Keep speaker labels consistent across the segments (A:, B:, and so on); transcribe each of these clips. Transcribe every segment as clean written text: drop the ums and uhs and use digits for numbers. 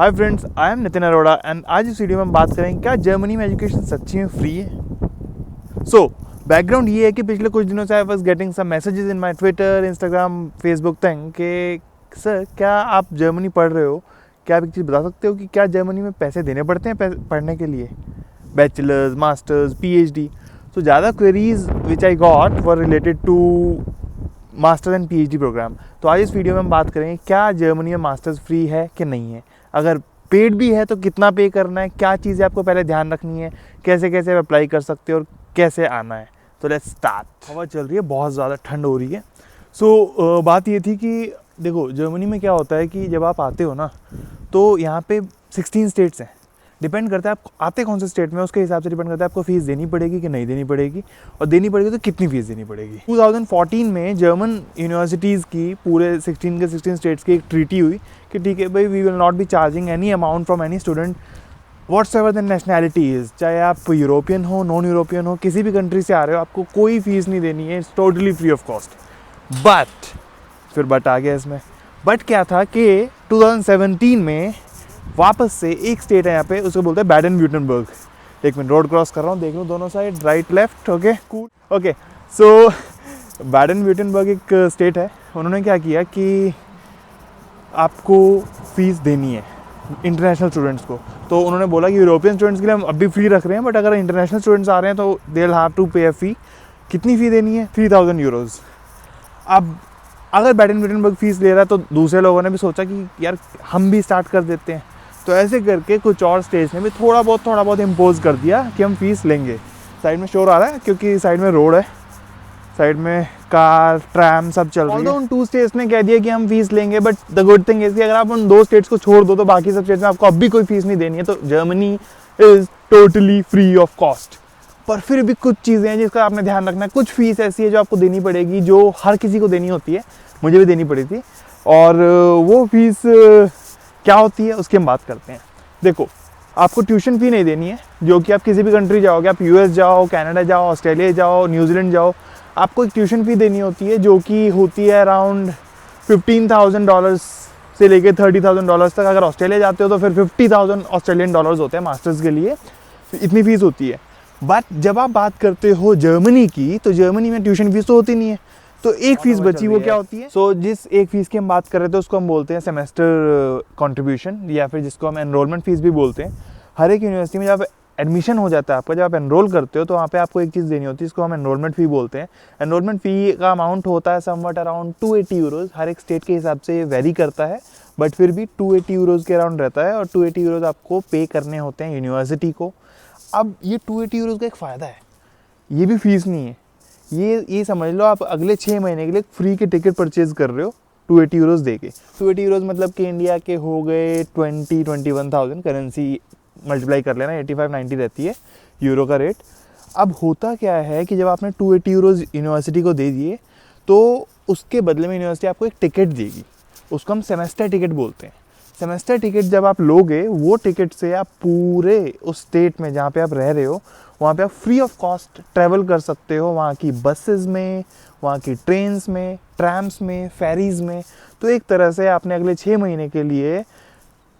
A: Hi friends, I am Nitin Arora and आज इस video में हम बात करेंगे क्या जर्मनी में एजुकेशन सच्ची में फ्री है। सो बैकग्राउंड ये है कि पिछले कुछ दिनों से I was getting some messages in my Twitter, Instagram, Facebook thing कि सर क्या आप जर्मनी पढ़ रहे हो, क्या आप एक चीज़ बता सकते हो कि क्या जर्मनी में पैसे देने पड़ते हैं पढ़ने के लिए, बैचलर्स, मास्टर्स, PhD। सो ज़्यादा queries which I got were related to masters and PhD program. तो आज इस वीडियो में हम बात करेंगे क्या जर्मनी में मास्टर्स फ्री है कि नहीं है, अगर पेड भी है तो कितना पे करना है, क्या चीज़ें आपको पहले ध्यान रखनी है, कैसे कैसे आप अप्लाई कर सकते हो और कैसे आना है। तो लेट्स स्टार्ट। हवा चल रही है, बहुत ज़्यादा ठंड हो रही है। सो बात ये थी कि देखो जर्मनी में क्या होता है कि जब आप आते हो ना तो यहाँ पे 16 स्टेट्स हैं। डिपेंड करता है आप आते कौन से स्टेट में, उसके हिसाब से डिपेंड करता है आपको फ़ीस देनी पड़ेगी कि नहीं देनी पड़ेगी, और देनी पड़ेगी तो कितनी फ़ीस देनी पड़ेगी। 2014 में जर्मन यूनिवर्सिटीज़ की पूरे 16 स्टेट्स की एक ट्रीटी हुई कि ठीक है भाई, we will not be charging any amount from any student whatsoever the nationality is. चाहे आप यूरोपियन हो, नॉन यूरोपियन हो, किसी भी कंट्री से आ रहे हो, आपको कोई फ़ीस नहीं देनी है, it's totally free of cost. But फिर बट आ गया इसमें। बट क्या था कि 2017 में वापस से एक स्टेट है यहाँ पे, उसको बोलते हैं बैडन-व्यूर्टनबर्ग। एक मिनट, रोड क्रॉस कर रहा हूँ, देख लूँ दोनों side, right left, okay cool. Okay so Baden Württemberg एक स्टेट है। उन्होंने क्या किया कि आपको फ़ीस देनी है इंटरनेशनल स्टूडेंट्स को। तो उन्होंने बोला कि यूरोपियन स्टूडेंट्स के लिए हम अभी फ्री रख रहे हैं, बट अगर इंटरनेशनल स्टूडेंट्स आ रहे हैं तो दे विल हैव टू पे अ फ़ी। कितनी फ़ी देनी है? 3000 यूरोज़। अब अगर बैडन-व्यूर्टनबर्ग फ़ीस ले रहा है तो दूसरे लोगों ने भी सोचा कि यार हम भी स्टार्ट कर देते हैं। तो ऐसे करके कुछ और स्टेट्स ने भी थोड़ा बहुत इम्पोज कर दिया कि हम फ़ीस लेंगे। साइड में शोर आ रहा है क्योंकि साइड में रोड है, साइड में कार, ट्रैम सब चल रही है। उन 2 स्टेट्स ने कह दिया कि हम फ़ीस लेंगे, but the good thing is कि अगर आप उन 2 स्टेट्स को छोड़ दो तो बाकी सब स्टेट्स में आपको अब भी कोई फ़ीस नहीं देनी है। तो Germany is totally free of cost. पर फिर भी कुछ चीज़ें हैं जिसका आपने ध्यान रखना है। कुछ फ़ीस ऐसी है जो आपको देनी पड़ेगी, जो हर किसी को देनी होती है, मुझे भी देनी पड़ी थी। और वो फ़ीस क्या होती है उसकी हम बात करते हैं। देखो, आपको ट्यूशन फ़ी नहीं देनी है, जो कि आप किसी भी कंट्री जाओगे, आप US जाओ, कनाडा जाओ, ऑस्ट्रेलिया जाओ, न्यूजीलैंड जाओ, आपको एक ट्यूशन फ़ी देनी होती है जो कि होती है अराउंड $15,000 से लेके $30,000 तक। अगर ऑस्ट्रेलिया जाते हो तो फिर $50,000 ऑस्ट्रेलियन डॉलर्स होते हैं मास्टर्स के लिए, इतनी फ़ीस होती है। बट जब आप बात करते हो जर्मनी की, तो जर्मनी में ट्यूशन फ़ीस तो होती नहीं है, तो एक फ़ीस बची, वो क्या होती है? सो जिस एक फ़ीस की हम बात कर रहे थे उसको हम बोलते हैं सेमेस्टर कंट्रीब्यूशन, या फिर जिसको हम एनरोलमेंट फ़ीस भी बोलते हैं। हर एक यूनिवर्सिटी में जब एडमिशन हो जाता है आपका, जब आप एनरोल करते हो तो वहाँ पे आपको एक चीज़ देनी होती है, इसको हम एनरोलमेंट फ़ी बोलते हैं। एनरोलमेंट फ़ी का अमाउंट होता है समवट अराउंड 280 यूरोज़। हर एक स्टेट के हिसाब से ये वेरी करता है, बट फिर भी 280 यूरोज़ के अराउंड रहता है, और 280 यूरोज़ आपको पे करने होते हैं यूनिवर्सिटी को। अब ये 280 यूरोज़ का एक फ़ायदा है, ये भी फ़ीस नहीं है। ये समझ लो आप अगले 6 महीने के लिए फ्री के टिकट परचेज़ कर रहे हो 280 यूरोज़ दे के। 280 यूरोज़ मतलब कि इंडिया के हो गए 21,000 करेंसी मल्टीप्लाई कर लेना, 85-90 रहती है यूरो का रेट। अब होता क्या है कि जब आपने 280 यूरोज़ यूनिवर्सिटी को दे दिए तो उसके बदले में यूनिवर्सिटी आपको एक टिकट देगी, उसको हम सेमेस्टर टिकट बोलते हैं। सेमेस्टर टिकट जब आप लोगे, वो टिकट से आप पूरे उस स्टेट में जहाँ पे आप रह रहे हो वहाँ पे आप फ्री ऑफ कॉस्ट ट्रैवल कर सकते हो, वहाँ की बसेस में, वहाँ की ट्रेन्स में, ट्रैम्स में, फेरीज़ में। तो एक तरह से आपने अगले 6 महीने के लिए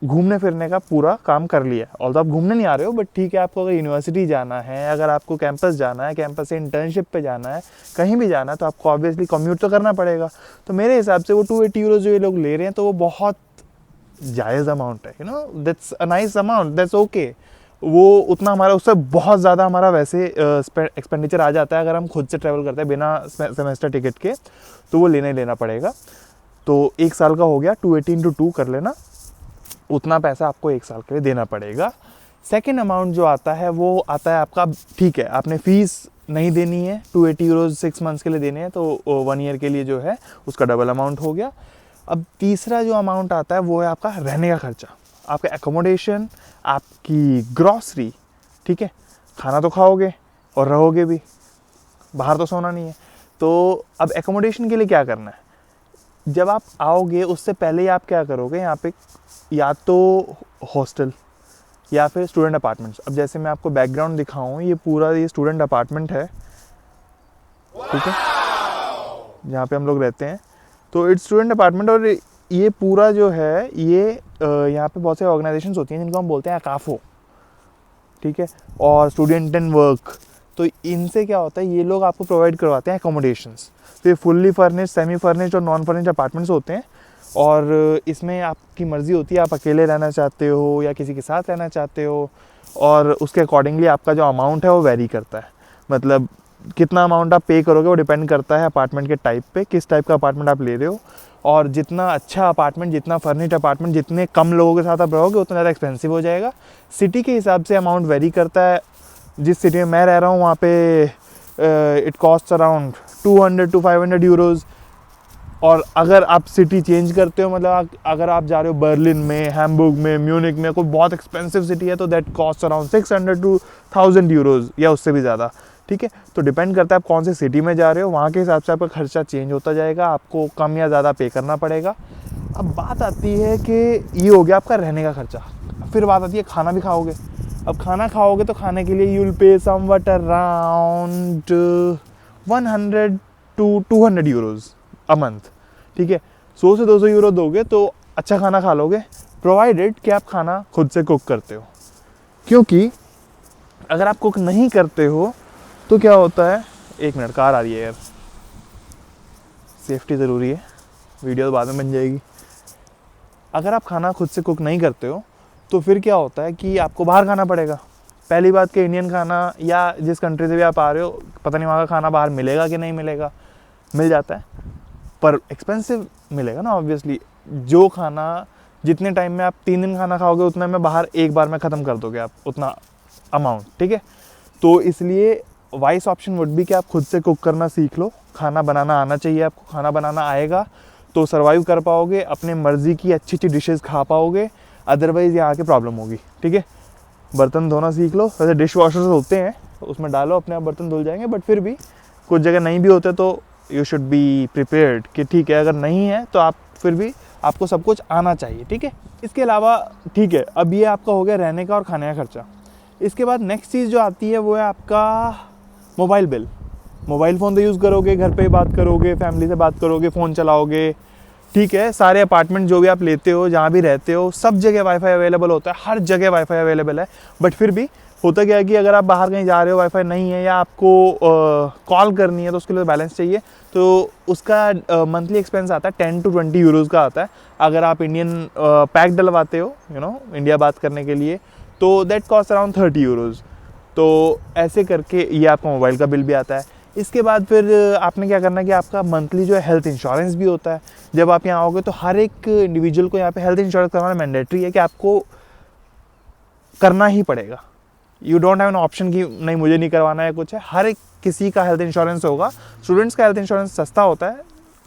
A: घूमने फिरने का पूरा काम कर लिया। और तो आप घूमने नहीं आ रहे हो, बट ठीक है, आपको अगर यूनिवर्सिटी जाना है, अगर आपको कैंपस जाना है, कैंपस से इंटर्नशिप पे जाना है, कहीं भी जाना है, तो आपको ऑब्वियसली कम्यूट तो करना पड़ेगा। तो मेरे हिसाब से वो 280 यूरो जो ये लोग ले रहे हैं तो वो बहुत जायज़ अमाउंट है, you know, that's a nice amount, that's okay. वो उतना हमारा, उससे बहुत ज़्यादा हमारा वैसे एक्सपेंडिचर आ जाता है अगर हम खुद से ट्रैवल करते हैं बिना सेमेस्टर टिकट के, तो वो लेना ही लेना पड़ेगा। तो 1 साल का हो गया, 280 into 2 कर लेना, उतना पैसा आपको 1 साल के लिए देना पड़ेगा। सेकेंड अमाउंट जो आता है वो आता है आपका, ठीक है आपने फ़ीस नहीं देनी है, 280 यूरोज़ 6 मंथ्स के लिए देने हैं, तो 1 ईयर के लिए जो है उसका डबल अमाउंट हो गया। अब तीसरा जो अमाउंट आता है वो है आपका रहने का खर्चा, आपका एकोमोडेशन, आपकी ग्रॉसरी, ठीक है, खाना तो खाओगे और रहोगे भी, बाहर तो सोना नहीं है। तो अब एकोमोडेशन के लिए क्या करना है, जब आप आओगे उससे पहले ही आप क्या करोगे, यहाँ पे या तो हॉस्टल या फिर स्टूडेंट अपार्टमेंट्स। अब जैसे मैं आपको बैकग्राउंड दिखाऊँ, ये पूरा ये स्टूडेंट अपार्टमेंट है, ठीक है, जहाँ पे हम लोग रहते हैं। तो इट्स स्टूडेंट अपार्टमेंट, और ये पूरा जो है ये यहाँ पे बहुत सारी ऑर्गेनाइजेशंस होती हैं जिनको हम बोलते हैं अकाफो, ठीक है, और स्टूडेंट एंड वर्क। तो इनसे क्या होता है, ये लोग आपको प्रोवाइड करवाते हैं अकोमोडेशंस। तो ये फुल्ली फर्निश्ड, सेमी फर्निश्ड और नॉन फर्निश्ड अपार्टमेंट्स होते हैं, और इसमें आपकी मर्ज़ी होती है आप अकेले रहना चाहते हो या किसी के साथ रहना चाहते हो, और उसके अकॉर्डिंगली आपका जो अमाउंट है वो वेरी करता है। मतलब कितना अमाउंट आप पे करोगे वो डिपेंड करता है अपार्टमेंट के टाइप पे, किस टाइप का अपार्टमेंट आप ले रहे हो। और जितना अच्छा अपार्टमेंट, जितना फर्निश्ड अपार्टमेंट, जितने कम लोगों के साथ आप रहोगे उतना ज़्यादा एक्सपेंसिव हो जाएगा। सिटी के हिसाब से अमाउंट वेरी करता है। जिस सिटी में मैं रह रहा हूँ वहाँ पे it cost around 200 to 500 euros. और अगर आप सिटी चेंज करते हो, मतलब अगर आप जा रहे हो बर्लिन में, हैम्बुर्ग में, म्यूनिक में, कोई बहुत एक्सपेंसिव सिटी है, तो that cost around 600 to 1000 euros या उससे भी ज़्यादा, ठीक है। तो डिपेंड करता है आप कौन सी सिटी में जा रहे हो, वहाँ के हिसाब से आपका खर्चा चेंज होता जाएगा, आपको कम या ज़्यादा पे करना पड़ेगा। अब बात आती है कि ये हो गया आपका रहने का खर्चा। फिर बात आती है खाना भी खाओगे। अब खाना खाओगे तो खाने के लिए you will pay somewhat around 100 to 200 euros a month, ठीक है। 100 से 200 यूरो दोगे तो अच्छा खाना खा लोगे, प्रोवाइडेड कि आप खाना खुद से कुक करते हो। क्योंकि अगर आप कुक नहीं करते हो तो क्या होता है, एक मिनट, कार आ रही है यार, सेफ्टी ज़रूरी है, वीडियो तो बाद में बन जाएगी। अगर आप खाना खुद से कुक नहीं करते हो तो फिर क्या होता है कि आपको बाहर खाना पड़ेगा। पहली बात कि इंडियन खाना या जिस कंट्री से भी आप आ रहे हो, पता नहीं वहाँ का खाना बाहर मिलेगा कि नहीं मिलेगा, मिल जाता है पर एक्सपेंसिव मिलेगा ना ऑब्वियसली। जो खाना जितने टाइम में आप 3 दिन खाना खाओगे उतना में बाहर एक बार में ख़त्म कर दोगे आप उतना अमाउंट, ठीक है। तो इसलिए वाइस ऑप्शन वुड भी कि आप खुद से कुक करना सीख लो। खाना बनाना आना चाहिए आपको, खाना बनाना आएगा तो सर्वाइव कर पाओगे, अपने मर्ज़ी की अच्छी अच्छी डिशेज़ खा पाओगे, अदरवाइज़ यहाँ आके प्रॉब्लम होगी, ठीक है। बर्तन धोना सीख लो, वैसे डिश वॉशर्स होते हैं उसमें डालो, अपने आप बर्तन धुल जाएंगे, बट फिर भी कुछ जगह नहीं भी होते तो यू शुड बी प्रिपेयर्ड कि ठीक है, अगर नहीं है तो आप फिर भी आपको सब कुछ आना चाहिए, ठीक है। इसके अलावा ठीक है, अब ये आपका हो गया रहने का और खाने का खर्चा। इसके बाद नेक्स्ट चीज़ जो आती है वो है आपका मोबाइल बिल। मोबाइल फ़ोन तो यूज़ करोगे, घर पे बात करोगे, फैमिली से बात करोगे, फ़ोन चलाओगे, ठीक है। सारे अपार्टमेंट जो भी आप लेते हो, जहाँ भी रहते हो, सब जगह वाईफाई अवेलेबल होता है, हर जगह वाईफाई अवेलेबल है। बट फिर भी होता क्या है कि अगर आप बाहर कहीं जा रहे हो, वाईफाई नहीं है या आपको कॉल करनी है तो उसके लिए बैलेंस चाहिए, तो उसका मंथली एक्सपेंस आता है 10 to 20 यूरोज़ का आता है। अगर आप इंडियन पैक डलवाते हो, इंडिया बात करने के लिए, तो दैट कॉस्ट अराउंड 30 यूरोज़। तो ऐसे करके ये आपका मोबाइल का बिल भी आता है। इसके बाद फिर आपने क्या करना है कि आपका मंथली जो है हेल्थ इंश्योरेंस भी होता है। जब आप यहाँ आओगे तो हर एक इंडिविजुअल को यहाँ पे हेल्थ इंश्योरेंस करवाना मैंडेटरी है कि आपको करना ही पड़ेगा। You don't have an option कि नहीं मुझे नहीं करवाना है कुछ है, हर एक किसी का हेल्थ इंश्योरेंस होगा। स्टूडेंट्स का हेल्थ इंश्योरेंस सस्ता होता है,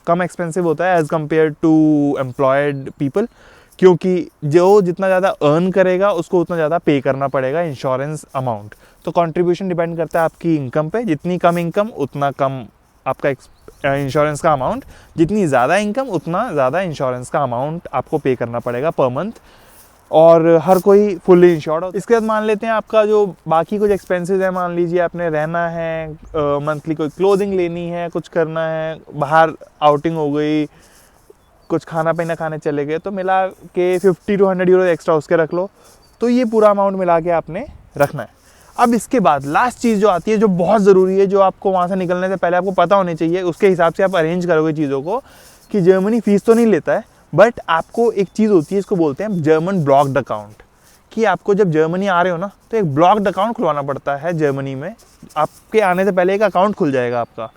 A: कम एक्सपेंसिव होता है as compared to employed people, क्योंकि जो जितना ज़्यादा अर्न करेगा उसको उतना ज़्यादा पे करना पड़ेगा इंश्योरेंस अमाउंट। तो कंट्रीब्यूशन डिपेंड करता है आपकी इनकम पे, जितनी कम इनकम उतना कम आपका इंश्योरेंस का अमाउंट, जितनी ज़्यादा इनकम उतना ज़्यादा इंश्योरेंस का अमाउंट आपको पे करना पड़ेगा पर मंथ, और हर कोई फुल्ली इंश्योर्ड हो। इसके बाद मान लेते हैं आपका जो बाकी कुछ एक्सपेंसेस है, मान लीजिए आपने रहना है, मंथली कोई क्लोथिंग लेनी है, कुछ करना है, बाहर आउटिंग हो गई, कुछ खाना पीना खाने चले गए, तो मिला के 50 to 100 यूरो एक्स्ट्रा उसके रख लो। तो ये पूरा अमाउंट मिला के आपने रखना है। अब इसके बाद लास्ट चीज़ जो आती है, जो बहुत ज़रूरी है, जो आपको वहाँ से निकलने से पहले आपको पता होनी चाहिए, उसके हिसाब से आप अरेंज करोगे चीज़ों को, कि जर्मनी फ़ीस तो नहीं लेता है, बट आपको एक चीज़ होती है, इसको बोलते हैं जर्मन ब्लॉक्ड अकाउंट, कि आपको जब जर्मनी आ रहे हो ना तो एक ब्लॉक्ड अकाउंट खुलवाना पड़ता है जर्मनी में। आपके आने से पहले एक अकाउंट खुल जाएगा आपका,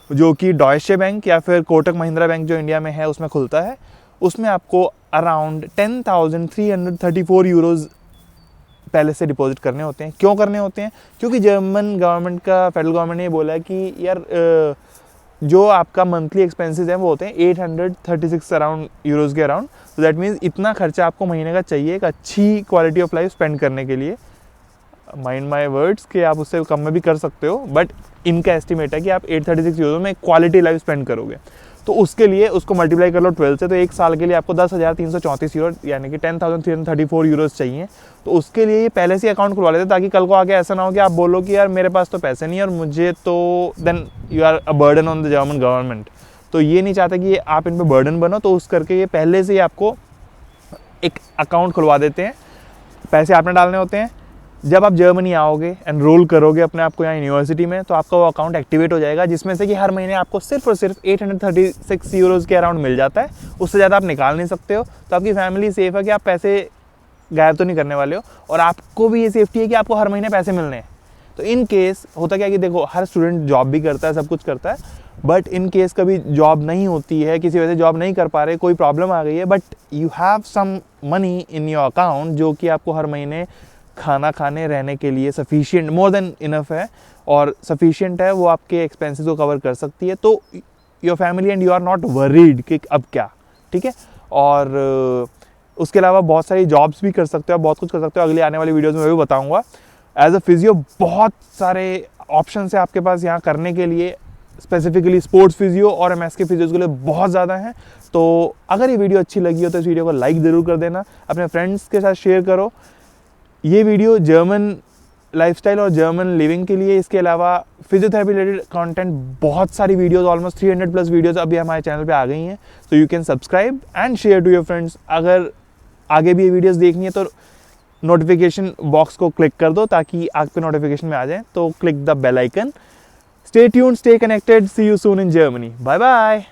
A: जो कि डॉयचे बैंक या फिर कोटक महिंद्रा बैंक जो इंडिया में है उसमें खुलता है। उसमें आपको अराउंड 10,334 यूरोज़ पहले से डिपॉजिट करने होते हैं। क्यों करने होते हैं? क्योंकि जर्मन गवर्नमेंट का, फेडरल गवर्नमेंट ने ये बोला है कि यार जो आपका मंथली एक्सपेंसेस हैं वो होते हैं 836 अराउंड यूरोज़ के अराउंड। तो दैट मीन्स इतना खर्चा आपको महीने का चाहिए एक अच्छी क्वालिटी ऑफ लाइफ स्पेंड करने के लिए। माइंड माई वर्ड्स कि आप उससे कम में भी कर सकते हो, बट इनका एस्टिमेट है कि आप 836 यूरो में क्वालिटी लाइफ स्पेंड करोगे। तो उसके लिए उसको मल्टीप्लाई कर लो 12 से, तो एक साल के लिए आपको 10,334 यूरो यानी कि 10,334 यूरोज़ चाहिए। तो उसके लिए ये पहले से अकाउंट खुलवा लेते, ताकि कल को आके ऐसा ना हो कि आप बोलो कि यार मेरे पास तो पैसे नहीं है और मुझे तो, then you are a burden on the German government. तो ये नहीं चाहता कि आप इन पर बर्डन बनो, तो उस करके ये पहले से ही आपको एक अकाउंट खुलवा देते हैं। पैसे आपने डालने होते हैं। जब आप जर्मनी आओगे, एनरोल करोगे अपने आप को यहाँ यूनिवर्सिटी में, तो आपका वो अकाउंट एक्टिवेट हो जाएगा, जिसमें से कि हर महीने आपको सिर्फ और सिर्फ 836 यूरोज़ के अराउंड मिल जाता है। उससे ज़्यादा आप निकाल नहीं सकते हो। तो आपकी फैमिली सेफ़ है कि आप पैसे गायब तो नहीं करने वाले हो, और आपको भी ये सेफ्टी है कि आपको हर महीने पैसे मिलने हैं। तो इन केस होता क्या है कि देखो, हर स्टूडेंट जॉब भी करता है, सब कुछ करता है, बट इन केस कभी जॉब नहीं होती है, किसी वजह से जॉब नहीं कर पा रहे, कोई प्रॉब्लम आ गई है, but you have some money in your account जो कि आपको हर महीने खाना खाने रहने के लिए सफिशिएंट, मोर देन इनफ है और सफिशिएंट है, वो आपके एक्सपेंसेस को कवर कर सकती है। तो your family and you are not worried कि अब क्या, ठीक है। और उसके अलावा बहुत सारी जॉब्स भी कर सकते हो, बहुत कुछ कर सकते हो। अगले आने वाली वीडियोज़ में मैं भी बताऊँगा। एज अ फिजियो बहुत सारे ऑप्शन है आपके पास यहाँ करने के लिए, स्पेसिफिकली स्पोर्ट्स फिजियो और एमएस के फिजियोज़ के लिए बहुत ज़्यादा हैं। तो अगर ये वीडियो अच्छी लगी हो तो इस वीडियो को लाइक ज़रूर कर देना, अपने फ्रेंड्स के साथ शेयर करो। ये वीडियो जर्मन लाइफस्टाइल और जर्मन लिविंग के लिए, इसके अलावा फिजियोथेरेपी रिलेटेड कंटेंट, बहुत सारी वीडियोस, ऑलमोस्ट 300 प्लस वीडियोस अभी हमारे चैनल पे आ गई हैं। तो you can subscribe and share to your friends. अगर आगे भी ये वीडियोस देखनी है तो नोटिफिकेशन बॉक्स को क्लिक कर दो ताकि आपके नोटिफिकेशन में आ जाए। तो click the bell icon. Stay tuned, stay connected, see you soon in Germany. Bye bye.